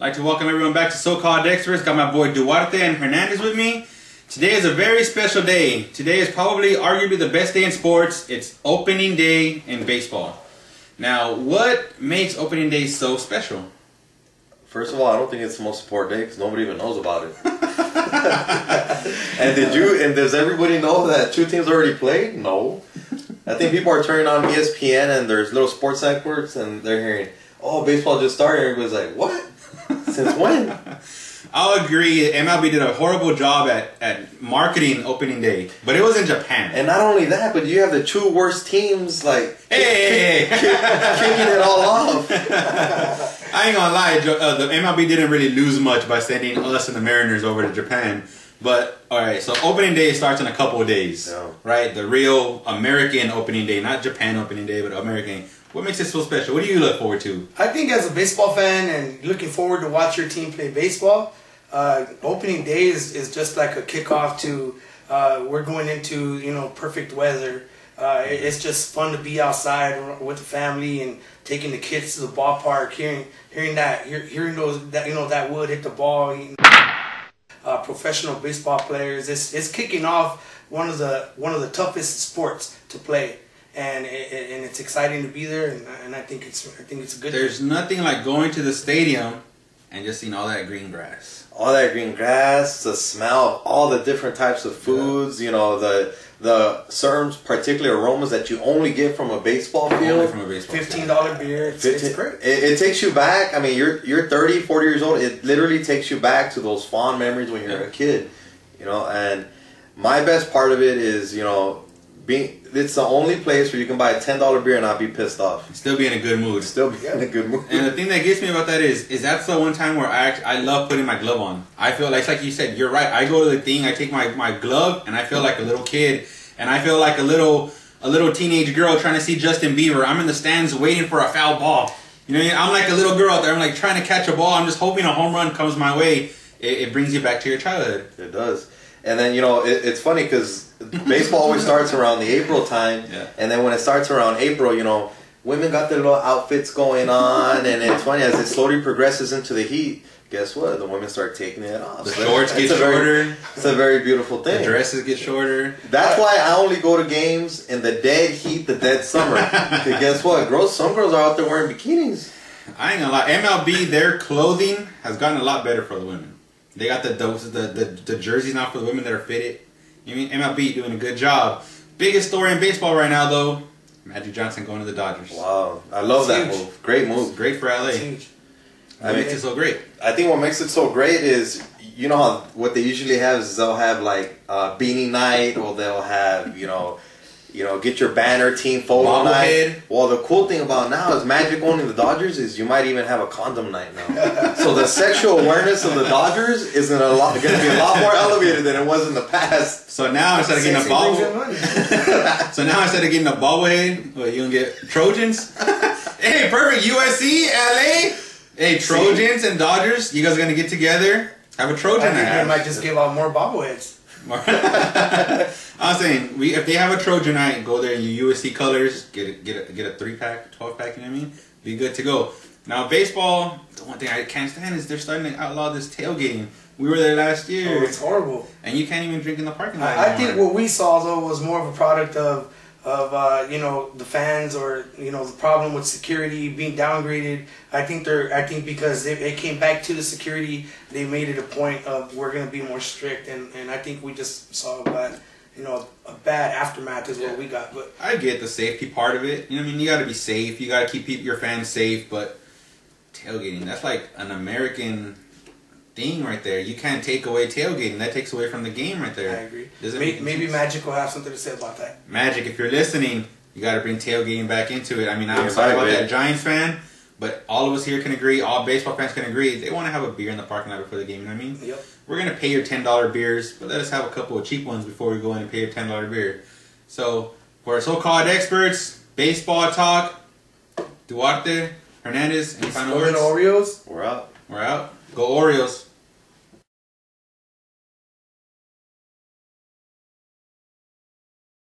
I'd like to welcome everyone back to So-Called Experts. Got my boy Duarte and Hernandez with me. Today is a very special day. Today is probably arguably the best day in sports. It's opening day in baseball. Now, what makes opening day so special? First of all, I don't think it's the most important day because nobody even knows about it. And does everybody know that two teams already played? No. I think people are turning on ESPN and there's little sports networks and they're hearing, oh, baseball just started. Everybody's like, what? Since when? I'll agree. MLB did a horrible job at marketing opening day, but it was in Japan. And not only that, but you have the two worst teams like kicking it all off. I ain't gonna lie, the MLB didn't really lose much by sending us and the Mariners over to Japan. But alright, so opening day starts in a couple of days, right? The real American opening day, not Japan opening day, but American. What makes it so special? What do you look forward to? I think as a baseball fan and looking forward to watch your team play baseball, opening day is just like a kickoff to we're going into perfect weather. It's just fun to be outside with the family and taking the kids to the ballpark, hearing that wood hit the ball. Professional baseball players. It's kicking off one of the toughest sports to play. And it's exciting to be there, and I think it's a good. There's nothing like going to the stadium and just seeing all that green grass. All that green grass, the smell of all the different types of foods. You know, the certain particular aromas that you only get from a baseball field. Only from a baseball $15 beer. It's great. It takes you back. I mean, you're 30, 40 years old. It literally takes you back to those fond memories when you're a kid. And my best part of it is it's the only place where you can buy a $10 beer and not be pissed off. Still be in a good mood. Still be in a good mood. And the thing that gets me about that is that's the one time where I love putting my glove on. I feel like you said, you're right. I go to the thing, I take my glove, and I feel like a little kid. And I feel like a little teenage girl trying to see Justin Bieber. I'm in the stands waiting for a foul ball. I'm like a little girl out there. I'm like trying to catch a ball. I'm just hoping a home run comes my way. It brings you back to your childhood. It does. And then, it's funny because baseball always starts around the April time. Yeah. And then when it starts around April, women got their little outfits going on. And it's funny, as it slowly progresses into the heat, guess what? The women start taking it off. The shorts get shorter. It's a very beautiful thing. The dresses get shorter. That's why I only go to games in the dead heat, the dead summer. Because guess what? Some girls are out there wearing bikinis. I ain't gonna lie. MLB, their clothing has gotten a lot better for the women. They got the jerseys now for the women that are fitted. MLB doing a good job. Biggest story in baseball right now, though, Magic Johnson going to the Dodgers. Wow. I love that move. Great move. Great for LA. What makes it so great? I think what makes it so great is, how what they usually have is they'll have like beanie night, or they'll have, get your banner team photo night. Well, the cool thing about now is Magic owning the Dodgers is you might even have a condom night now. So the sexual awareness of the Dodgers is going to be a lot more elevated than it was in the past. So now instead of getting a bobblehead, what, you gonna get Trojans? Hey, perfect. USC, LA. Hey, Trojans and Dodgers, you guys are gonna get together, have a Trojan night. I might just give out more bobbleheads. I was saying, if they have a Trojan night, go there in your USC colors, get a 3-pack, 12-pack, you know what I mean? Be good to go. Now, baseball, the one thing I can't stand is they're starting to outlaw this tailgating. We were there last year. Oh, it's horrible. And you can't even drink in the parking lot I think what we saw, though, was more of a product of the fans, or the problem with security being downgraded. I think because they came back to the security, they made it a point of we're going to be more strict, and I think we just saw a bad aftermath is what we got. But I get the safety part of it. You got to be safe. You got to keep your fans safe. But tailgating, that's like an American thing right there. You can't take away tailgating. That takes away from the game right there. I agree. Maybe Magic will have something to say about that. Magic, if you're listening, you got to bring tailgating back into it. I mean, I'm sorry about that Giants fan, but all of us here can agree, all baseball fans can agree, they want to have a beer in the parking lot before the game, you know what I mean? Yep. We're going to pay your $10 beers, but let us have a couple of cheap ones before we go in and pay your $10 beer. So, for our so-called experts, baseball talk, Duarte, Hernandez, any final words? Orioles. We're out. We're out. Go Orioles.